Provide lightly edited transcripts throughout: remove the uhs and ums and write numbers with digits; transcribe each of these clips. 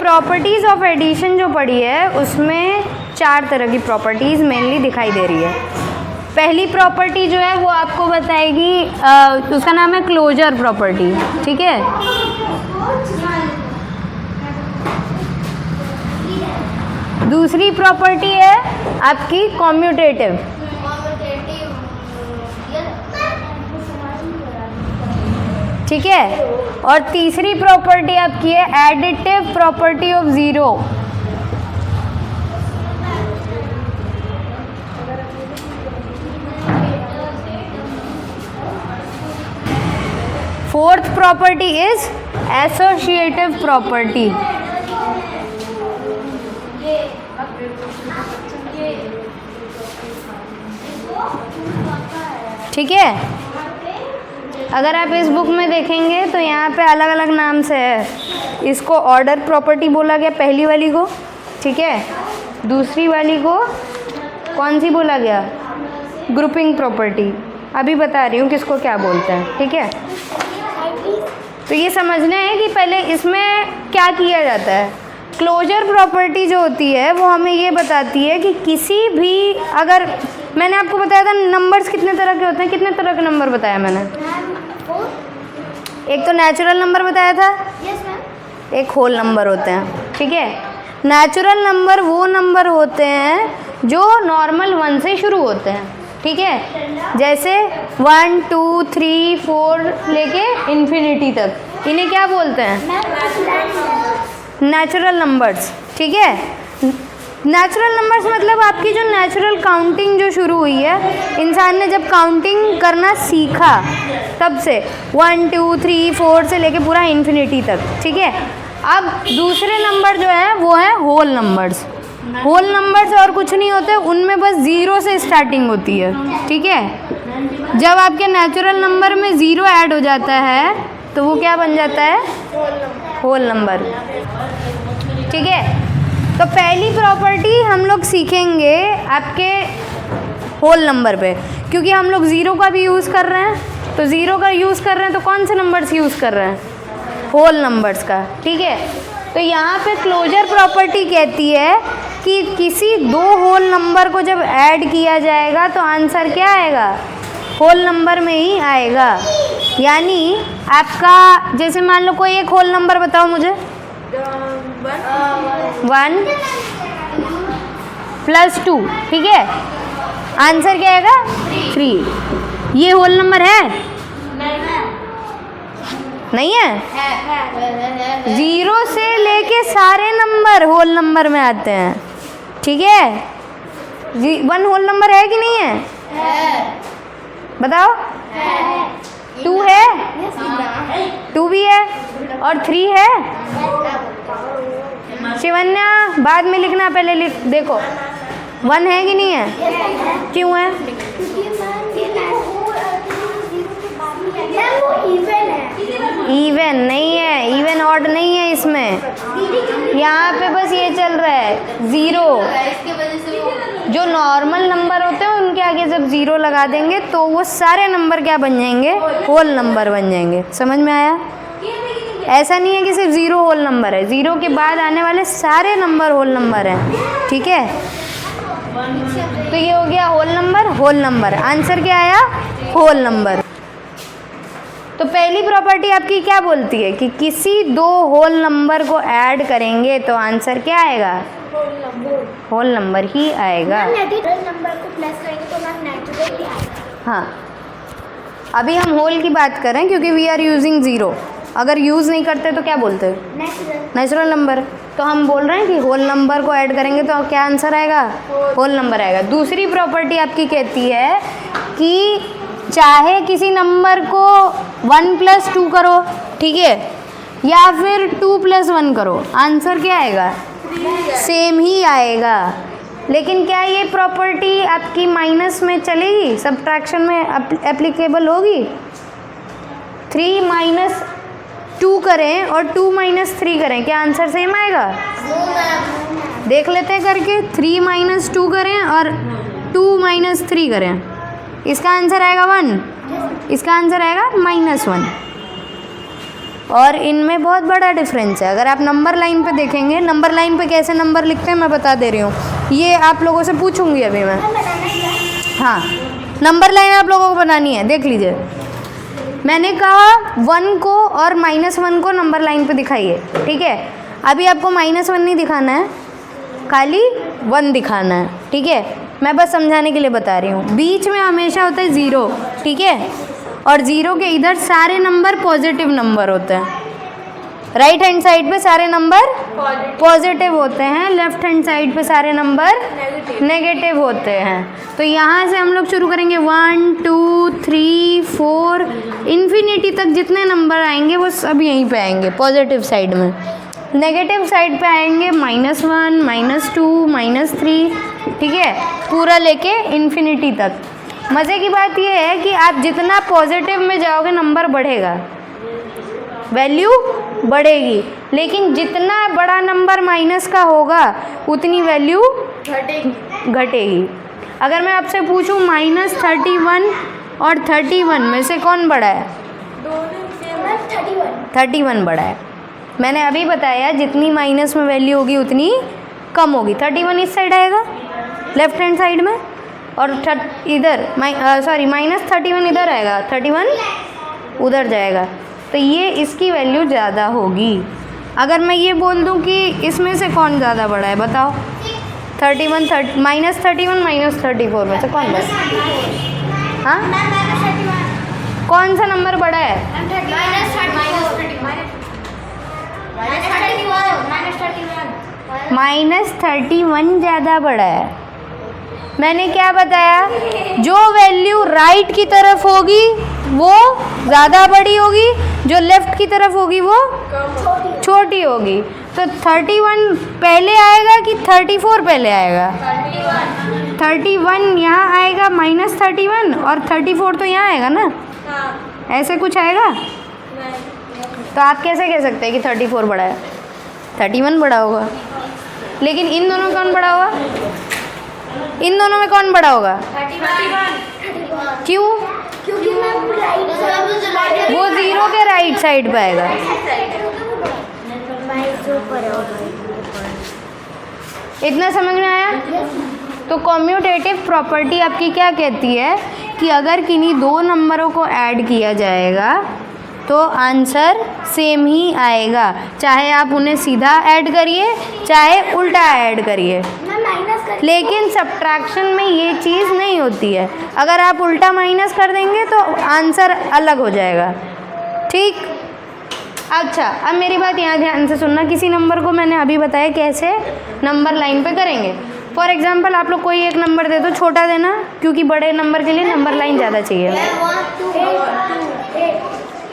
Properties of addition जो पढ़ी है उसमें 4 तरह की प्रॉपर्टीज़ मेनली दिखाई दे रही है। पहली प्रॉपर्टी जो है वो आपको बताएगी, उसका नाम है क्लोजर प्रॉपर्टी, ठीक है। दूसरी प्रॉपर्टी है आपकी कॉम्यूटेटिव, ठीक है। और तीसरी प्रॉपर्टी आपकी है additive property of zero. Fourth property is associative property, ठीक है। अगर आप इस बुक में देखेंगे तो यहाँ पे अलग अलग नाम से है। इसको ऑर्डर प्रॉपर्टी बोला गया पहली वाली को, ठीक है। दूसरी वाली को कौन सी बोला गया, ग्रुपिंग प्रॉपर्टी। अभी बता रही हूँ किसको क्या बोलते हैं, ठीक है। तो ये समझना है कि पहले इसमें क्या किया जाता है। क्लोजर प्रॉपर्टी जो होती है वो हमें ये बताती है कि किसी भी, अगर मैंने आपको बताया था नंबर्स कितने तरह के होते हैं, कितने तरह के नंबर बताया मैंने? एक तो नेचुरल नंबर बताया था, एक होल नंबर होते हैं, ठीक है। नेचुरल नंबर वो नंबर होते हैं जो नॉर्मल 1 से शुरू होते हैं, ठीक है। जैसे 1 2 3 4 लेके इन्फिनिटी तक, इन्हें क्या बोलते हैं? नेचुरल नंबर्स, ठीक है। नेचुरल नंबर्स मतलब आपकी जो नेचुरल काउंटिंग जो शुरू हुई है, इंसान ने जब काउंटिंग करना सीखा तब से 1 2 3 4 से लेके पूरा इन्फिनिटी तक, ठीक है। अब दूसरे नंबर जो है वो है होल नंबर्स। होल नंबर्स और कुछ नहीं होते, उनमें बस 0 से स्टार्टिंग होती है, ठीक है। जब आपके नेचुरल नंबर में 0 ऐड हो जाता है तो वो क्या बन जाता है? होल नंबर, ठीक है। तो पहली प्रॉपर्टी हम लोग सीखेंगे आपके होल नंबर पे, क्योंकि हम लोग 0 का भी यूज़ कर रहे हैं। तो 0 का यूज़ कर रहे हैं तो कौन से नंबर्स यूज़ कर रहे हैं? होल नंबर्स का, ठीक है। तो यहाँ पे क्लोजर प्रॉपर्टी कहती है कि किसी 2 होल नंबर को जब ऐड किया जाएगा तो आंसर क्या आएगा? होल नंबर में ही आएगा। यानी आपका, जैसे मान लो कोई एक होल नंबर बताओ मुझे। 1 + 2, ठीक है। आंसर क्या आएगा? 3। ये होल नंबर है? नहीं है। 0 से लेके सारे नंबर होल नंबर में आते हैं, ठीक है। 1 होल नंबर है कि नहीं है? बताओ। 2 है? 2 भी है और 3 है। शिवन्या बाद में लिखना, पहले देखो 1 है कि नहीं है? क्यों है? इवन नहीं है, इवन ऑड नहीं है इसमें। यहाँ पे बस ये चल रहा है 0। जो नॉर्मल नंबर होते हैं उनके आगे जब 0 लगा देंगे तो वो सारे नंबर क्या बन जाएंगे? होल नंबर बन जाएंगे। समझ में आया? ऐसा नहीं है कि सिर्फ 0 होल नंबर है, 0 के बाद आने वाले सारे नंबर होल नंबर हैं, ठीक है। तो ये हो गया whole number, whole number. Answer क्या आया? Whole number. तो पहली प्रॉपर्टी आपकी क्या बोलती है कि किसी 2 होल नंबर को ऐड करेंगे तो आंसर क्या आएगा? होल नंबर ही आएगा। नंबर को प्लस करेंगे तो नेचुरल ही आएगा। हाँ, अभी हम होल की बात करें क्योंकि वी आर यूजिंग 0। अगर यूज़ नहीं करते तो क्या बोलते हैं? Natural number. तो हम बोल रहे हैं कि होल नंबर को ऐड करेंगे तो क्या आंसर आएगा? होल नंबर आएगा। दूसरी प्रॉपर्टी आपकी कहती है कि चाहे किसी नंबर को 1 + 2 करो, ठीक है, या फिर 2 + 1 करो, आंसर क्या आएगा? सेम ही आएगा। लेकिन क्या ये प्रॉपर्टी आपकी माइनस में चलेगी? सब्ट्रैक्शन में एप्लीकेबल होगी? 3 - 2 करें और 2 - 3 करें, क्या आंसर सेम आएगा? देख लेते हैं करके। 3 - 2 करें और 2 - 3 करें, इसका आंसर आएगा 1, इसका आंसर आएगा -1। और इनमें बहुत बड़ा डिफरेंस है। अगर आप नंबर लाइन पे देखेंगे, नंबर लाइन पे कैसे नंबर लिखते हैं मैं बता दे रही हूँ, ये आप लोगों से पूछूंगी अभी मैं। हाँ, नंबर लाइन आप लोगों को बनानी है, देख लीजिए। मैंने कहा 1 को और -1 को नंबर लाइन पे दिखाइए, ठीक है। अभी आपको -1 नहीं दिखाना है, खाली 1 दिखाना है, ठीक है। मैं बस समझाने के लिए बता रही हूँ। बीच में हमेशा होता है 0, ठीक है, और 0 के इधर सारे नंबर पॉजिटिव नंबर होते हैं। राइट हैंड साइड पे सारे नंबर पॉजिटिव होते हैं, लेफ्ट हैंड साइड पे सारे नंबर नेगेटिव होते हैं। तो यहाँ से हम लोग शुरू करेंगे 1 2 3 4 इन्फिनिटी तक जितने नंबर आएंगे वो सब यहीं पे आएंगे पॉजिटिव साइड में। नेगेटिव साइड पे आएंगे -1 -2 -3, ठीक है, पूरा लेके इन्फिनिटी तक। मज़े की बात यह है कि आप जितना पॉजिटिव में जाओगे नंबर बढ़ेगा, वैल्यू बढ़ेगी, लेकिन जितना बड़ा नंबर माइनस का होगा उतनी वैल्यू घटेगी। अगर मैं आपसे पूछूं -31 और 31 में से कौन बड़ा है? 31 बड़ा है। मैंने अभी बताया जितनी माइनस में वैल्यू होगी उतनी कम होगी। 31 इस साइड आएगा लेफ्ट हैंड साइड में, और इधर -31 इधर आएगा, 31 उधर जाएगा, तो ये इसकी वैल्यू ज़्यादा होगी। अगर मैं ये बोल दूं कि इसमें से कौन ज़्यादा बड़ा है, बताओ? -31 -34 में से कौन बड़ा? हाँ, कौन सा नंबर बड़ा है? -31 ज़्यादा बड़ा है। मैंने क्या बताया? जो वैल्यू राइट की तरफ होगी वो ज़्यादा बड़ी होगी, जो लेफ्ट की तरफ होगी वो छोटी होगी। तो 31 पहले आएगा कि 34 पहले आएगा? 31 यहाँ आएगा -31, और 34 तो यहाँ आएगा ना, ऐसे कुछ आएगा? तो आप कैसे कह सकते हैं कि 34 बड़ा है? 31 बड़ा होगा। लेकिन इन दोनों में कौन बड़ा होगा? इन दोनों में कौन बड़ा होगा? 31। क्यों? क्योंकि वो 0 के राइट साइड पे आएगा। इतना समझ में आया? तो कॉम्यूटेटिव प्रॉपर्टी आपकी क्या कहती है कि अगर किन्हीं दो नंबरों को ऐड किया जाएगा तो आंसर सेम ही आएगा, चाहे आप उन्हें सीधा ऐड करिए चाहे उल्टा ऐड करिए। लेकिन सब्ट्रैक्शन में ये चीज़ नहीं होती है। अगर आप उल्टा माइनस कर देंगे तो आंसर अलग हो जाएगा, ठीक? अच्छा, अब मेरी बात यहाँ ध्यान से सुनना। किसी नंबर को मैंने अभी बताया कैसे नंबर लाइन पे करेंगे। फॉर एग्जांपल आप लोग कोई एक नंबर दे दो, छोटा देना क्योंकि बड़े नंबर के लिए नंबर लाइन ज़्यादा चाहिए।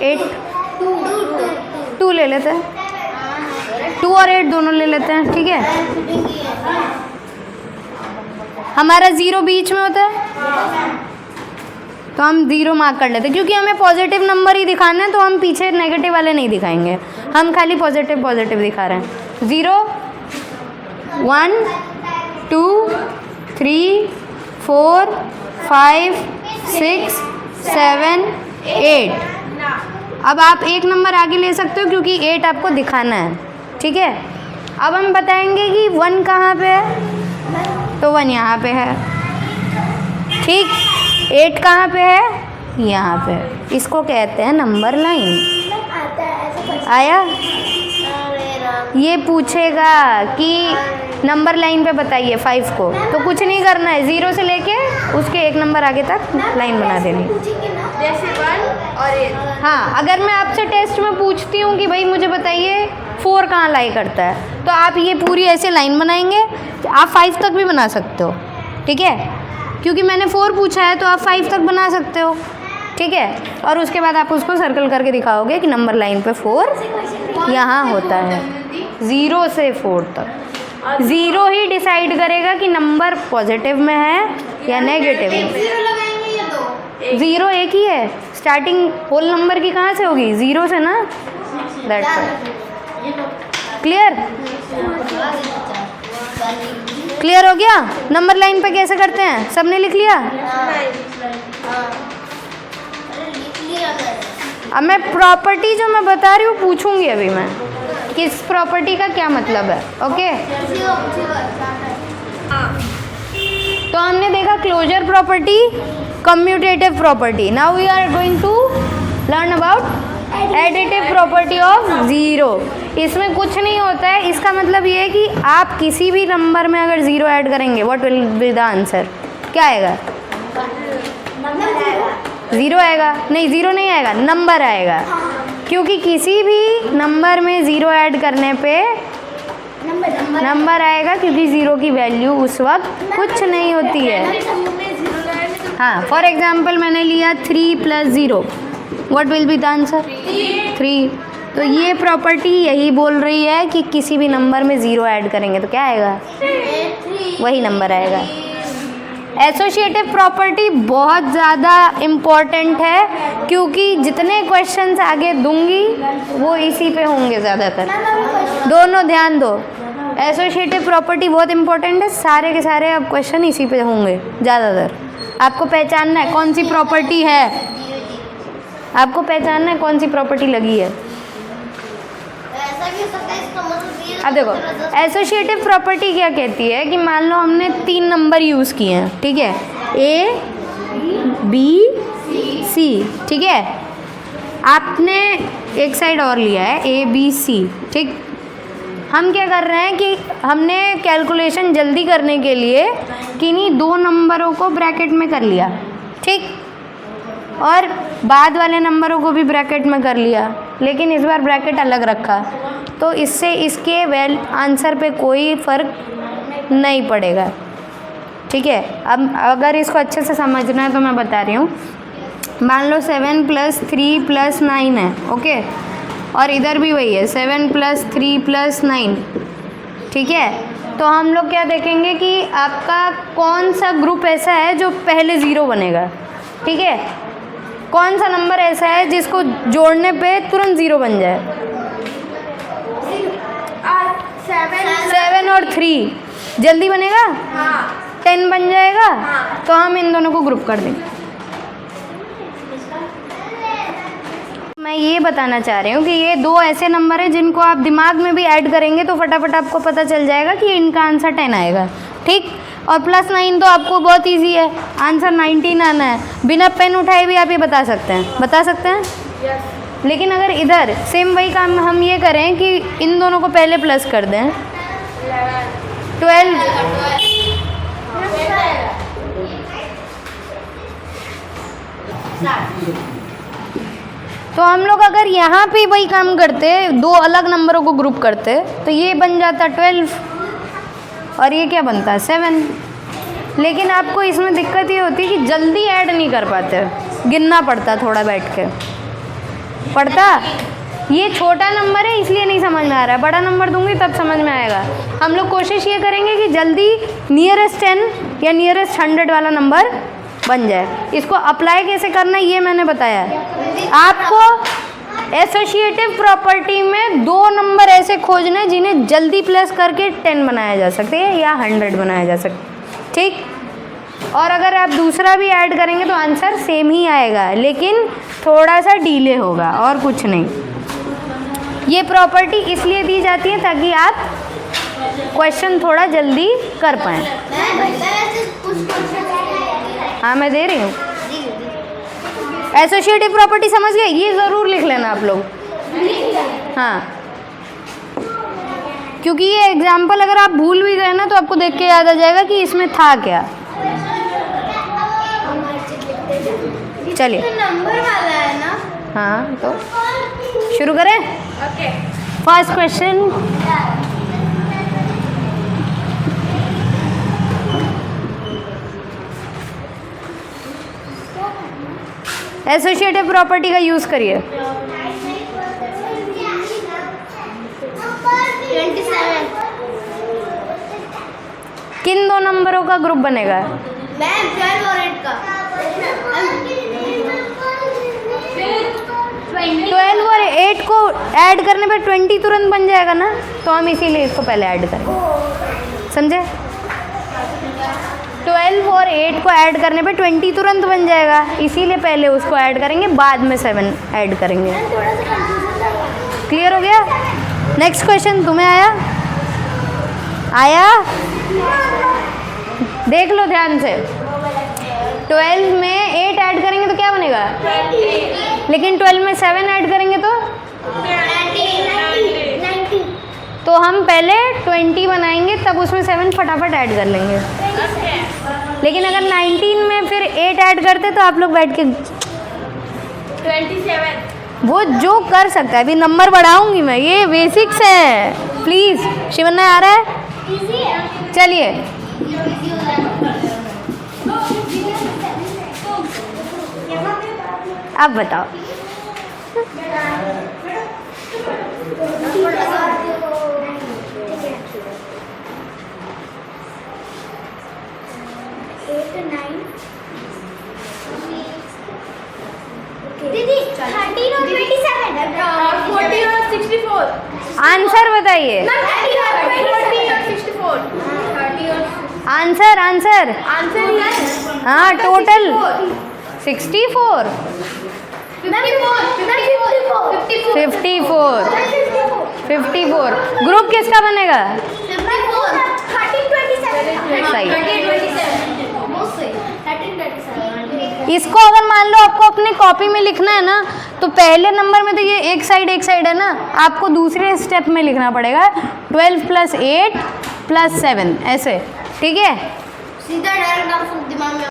8 2 ले लेते हैं, 2 और 8 दोनों ले लेते हैं, ठीक है। हमारा 0 बीच में होता है तो हम 0 मार्क कर लेते हैं, क्योंकि हमें पॉजिटिव नंबर ही दिखाना है, तो हम पीछे नेगेटिव वाले नहीं दिखाएंगे, हम खाली पॉजिटिव दिखा रहे हैं। 0 1 2 3 4 5 6 7 8। अब आप एक नंबर आगे ले सकते हो क्योंकि 8 आपको दिखाना है, ठीक है। अब हम बताएंगे कि 1 कहाँ पे है, तो 1 यहाँ पे है, ठीक। 8 कहाँ पे है, यहाँ पे। इसको कहते हैं नंबर लाइन। आया? ये पूछेगा कि नंबर लाइन पे बताइए 5 को, तो कुछ नहीं करना है, 0 से लेके उसके एक नंबर आगे तक लाइन बना देनी। जैसे 1 और 8। हाँ, अगर मैं आपसे टेस्ट में पूछती हूँ कि भाई मुझे बताइए 4 कहाँ लाई करता है, तो आप ये पूरी ऐसे लाइन बनाएंगे। आप 5 तक भी बना सकते हो, ठीक है, क्योंकि मैंने 4 पूछा है तो आप 5 तक बना सकते हो, ठीक है। और उसके बाद आप उसको सर्कल करके दिखाओगे कि नंबर लाइन पे 4 यहाँ होता है। 0 से 4 तक 0 ही डिसाइड करेगा कि नंबर पॉजिटिव में है या नेगेटिव में। 0 एक ही है, स्टार्टिंग होल नंबर की कहाँ से होगी? 0 से ना, दैट्स क्लियर? क्लियर हो गया? नंबर लाइन पे कैसे करते हैं, सबने लिख लिया? अब मैं प्रॉपर्टी जो मैं बता रही हूँ पूछूंगी अभी मैं किस प्रॉपर्टी का क्या मतलब है। ओके, तो हमने देखा closure property, commutative property. Now we are going to learn about additive property of zero. इसमें कुछ नहीं होता है, इसका मतलब ये है कि आप किसी भी नंबर में अगर ज़ीरो ऐड करेंगे what will be the answer, क्या आएगा? ज़ीरो आएगा? नहीं, ज़ीरो नहीं आएगा, नंबर आएगा, क्योंकि किसी भी नंबर में ज़ीरो ऐड करने पे नंबर आएगा, क्योंकि ज़ीरो की वैल्यू उस वक्त कुछ नहीं होती है। हाँ, फॉर एग्जाम्पल मैंने लिया 3 + 0, what will be the answer? 3। तो ये प्रॉपर्टी यही बोल रही है कि किसी भी नंबर में ज़ीरो ऐड करेंगे तो क्या आएगा? वही नंबर आएगा। एसोसिएटिव प्रॉपर्टी बहुत ज़्यादा इम्पॉर्टेंट है, क्योंकि जितने क्वेश्चंस आगे दूंगी वो इसी पे होंगे ज़्यादातर। दोनों ध्यान दो, एसोसिएटिव प्रॉपर्टी बहुत इम्पॉर्टेंट है, सारे के सारे अब क्वेश्चन इसी पे होंगे ज़्यादातर। आपको पहचानना है कौन सी प्रॉपर्टी है, आपको पहचानना है कौन सी प्रॉपर्टी लगी है। अब देखो, एसोसिएटिव प्रॉपर्टी क्या कहती है कि मान लो हमने 3 नंबर यूज़ किए हैं, ठीक है, A, B, C, ठीक है। आपने एक साइड और लिया है A, B, C, ठीक। हम क्या कर रहे हैं कि हमने कैलकुलेशन जल्दी करने के लिए किन्हीं 2 नंबरों को ब्रैकेट में कर लिया, ठीक, और बाद वाले नंबरों को भी ब्रैकेट में कर लिया, लेकिन इस बार ब्रैकेट अलग रखा, तो इससे इसके आंसर पे कोई फ़र्क नहीं पड़ेगा, ठीक है। अब अगर इसको अच्छे से समझना है तो मैं बता रही हूँ। मान लो 7 + 3 + 9 है, ओके, और इधर भी वही है 7 + 3 + 9, ठीक है। तो हम लोग क्या देखेंगे कि आपका कौन सा ग्रुप ऐसा है जो पहले ज़ीरो बनेगा, ठीक है, कौन सा नंबर ऐसा है जिसको जोड़ने पे तुरंत ज़ीरो बन जाए। 7 और 3 जल्दी बनेगा, 10 बन जाएगा, तो हम इन दोनों को ग्रुप कर देंगे। मैं ये बताना चाह रही हूँ कि ये 2 ऐसे नंबर हैं जिनको आप दिमाग में भी ऐड करेंगे तो फटाफट आपको पता चल जाएगा कि इनका आंसर 10 आएगा, ठीक। और +9 तो आपको बहुत इजी है, आंसर 19 आना है, बिना पेन उठाए भी आप ये बता सकते हैं। yes. लेकिन अगर इधर सेम वही काम हम ये करें कि इन दोनों को पहले प्लस कर दें, 12, तो हम लोग अगर यहाँ पे वही काम करते, 2 अलग नंबरों को ग्रुप करते, तो ये बन जाता 12 और ये क्या बनता है 7। लेकिन आपको इसमें दिक्कत ये होती है कि जल्दी ऐड नहीं कर पाते, गिनना पड़ता थोड़ा बैठ के पड़ता। ये छोटा नंबर है इसलिए नहीं समझ में आ रहा है, बड़ा नंबर दूंगी तब समझ में आएगा। हम लोग कोशिश ये करेंगे कि जल्दी नियरेस्ट 10 या नियरेस्ट 100 वाला नंबर बन जाए। इसको अप्लाई कैसे करना ये मैंने बताया है आपको। एसोसिएटिव प्रॉपर्टी में 2 नंबर ऐसे खोजने जिन्हें जल्दी प्लस करके 10 बनाया जा सकते हैं या 100 बनाया जा सकता है, ठीक। और अगर आप दूसरा भी ऐड करेंगे तो आंसर सेम ही आएगा, लेकिन थोड़ा सा डिले होगा और कुछ नहीं। ये प्रॉपर्टी इसलिए दी जाती है ताकि आप क्वेश्चन थोड़ा जल्दी कर पाएँ। हाँ, मैं दे रही हूँ। एसोसिएटिव प्रॉपर्टी समझ गए, ये ज़रूर लिख लेना आप लोग। हाँ, क्योंकि ये एग्जाम्पल अगर आप भूल भी गए ना तो आपको देख के याद आ जाएगा कि इसमें था क्या। चलिए, नंबर वाला है ना। हाँ, तो शुरू करें। Okay, first question, associative property का यूज़ करिए। 27। किन 2 नंबरों का ग्रुप बनेगा? मैम 12 और 8 का 12 और 8 को ऐड करने पे 20 तुरंत बन जाएगा ना, तो हम इसीलिए इसको पहले ऐड करेंगे, समझे? 12 और 8 को ऐड करने पे 20 तुरंत बन जाएगा, इसीलिए पहले उसको ऐड करेंगे, बाद में 7 ऐड करेंगे। मैम थोड़ा सा कंफ्यूजन लगा। क्लियर हो गया? नेक्स्ट क्वेश्चन तुम्हें आया? देख लो ध्यान से। 12 में 8 ऐड करेंगे तो क्या बनेगा? 20। लेकिन 12 में 7 ऐड करेंगे तो 90। तो हम पहले 20 बनाएंगे, तब उसमें 7 फटाफट ऐड कर लेंगे। लेकिन अगर 19 में फिर 8 ऐड करते तो आप लोग बैठ के 27। वो जो कर सकता है, अभी नंबर बढ़ाऊंगी मैं, ये बेसिक्स है। प्लीज़ शिवन्ना आ रहा है? इजी है। चलिए अब बताओ। दीदी 13 और 27 40 और 64। आंसर बताइए। मैम 40 और 64। आंसर आंसर आंसर है। हाँ टोटल 64 54 ग्रुप किसका बनेगा? सही। इसको अगर मान लो आपको अपनी कॉपी में लिखना है ना, तो पहले नंबर में तो ये एक साइड है ना, आपको दूसरे स्टेप में लिखना पड़ेगा 12 + 8 + 7 ऐसे, ठीक है? सीधा डायरेक्ट दिमाग में